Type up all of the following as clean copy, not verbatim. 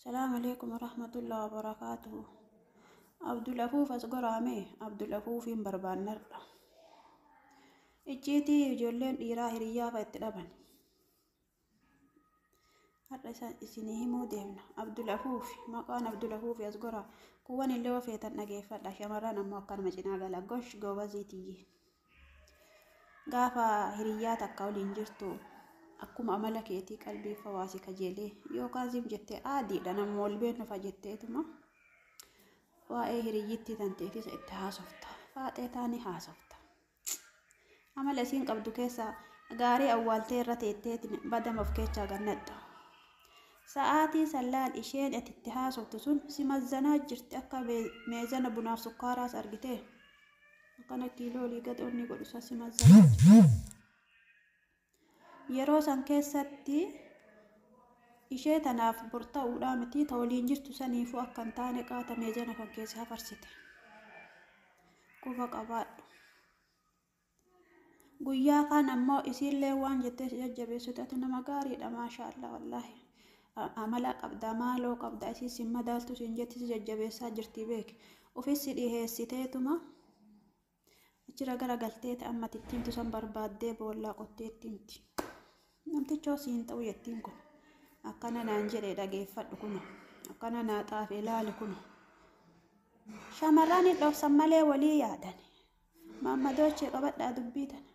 السلام عليكم ورحمة الله وبركاته. عبد الأفوف أصغرامي عبد الأفوف بربانر إجيتي جولين إيرا هريا فاتلبن الرسال إسنيه موديمنا عبد الأفوف ما كان عبد الأفوف أصغرا كوان اللي وفيت النجيفة لشمران أما كان مجنا قال قش جوازيتي قافا هريا تكاولين جرتو أكما ملكيتي قلبي فواسي كجيلي يو كازم جتة عادي لأنا مول بين فجتة تما وأي هريتي تنتيتي سإتها صفتا فاتي تاني حاسفتا أما لسين قبضو كيسا غاري أول تيرة تيتي بدا مفكيتشا غندو ساعاتي سلال إشين اتتها صفتسون سمزنا جرت أكا ميزان بناف سكاراس أرغتي أكنا كيلو لقد أني قلسا سمزنا yeroo san keessatti ishee tanaaf borta'uudhaa miti tawaliin jirtu saniifuu akka hin taane qaatamee jana kan keessa hafarsite quba qabaadhu. Guyyaa kaan ammoo isiillee waan jettee jajjabeessitu ati nama gaariidha maashaallah wallaahi amala qabda maaloo qabda isii sin madaaltu sin jetti jajjabeessaa jirti beeki ofissi dhiheessiteetuma achira gara galteeti amma tittiimtu san barbaaddee boollaa qotteettiimti. Namtichoo siin ta'u yettiin kun akkana naan jedhee dhageeffadhu kun akkana naa xaafe ilaali kun shamarran dhoksan malee walii yaadan maammadoochee qabadhaa dubbii tana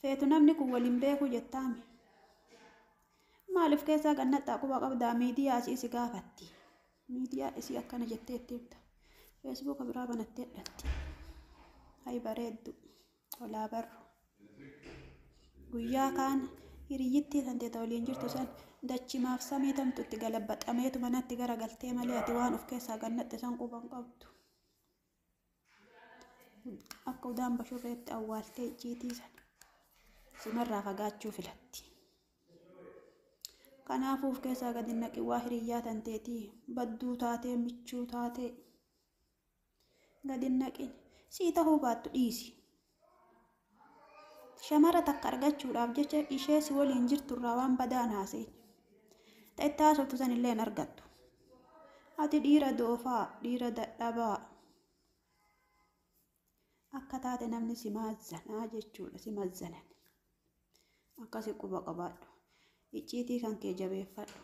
feetu namni kun waliin beeku jettaami maaliif keessaa gannaxaa quba qabdaa miidiyaa isii gaafatti miidiyaa isii akkana jetteetti himta feesbuuka biraa banattee dhatti hay bareeddu olaa barru guyyaa kaan hiriyyittii tante tawliin jirtu san dachimaaf samii tamtutti galabbaxameetu manatti gara galtee malee ati waan of keessaa gannatte san quban qabdu akka udaan bashurreetti awwaaltee ijjiitii san simarraa fagaachuu filatti kanaafuuf keessaa gadi naqi waa hiriyyaa tanteetii badduu taatee michuu taatee gadi naqin sii tahuu baattu dhiisi. Shamara takka argachuudhaaf jecha ishee si waliin jirturraa waan badaan haasee ta'ettaa sobtu sanillee hin argattu ati dhiira doofaa dhiira dadhabaa akka taate namni si maazzanaa jechuudha si mazzanan akkasi quba qabaadhu icciitii kan kee jabeeffadhu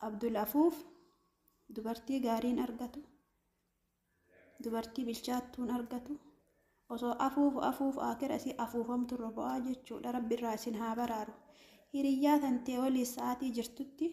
Abdul Afuuf dubartii gaariin argatu dubartii bilchaattuun argatu osoo afuuf akira si afuufamtu robo'aa jechuudha rabbi irraa isin haa baraaru hiriyyaa tantee walii sa'aatii jirtutti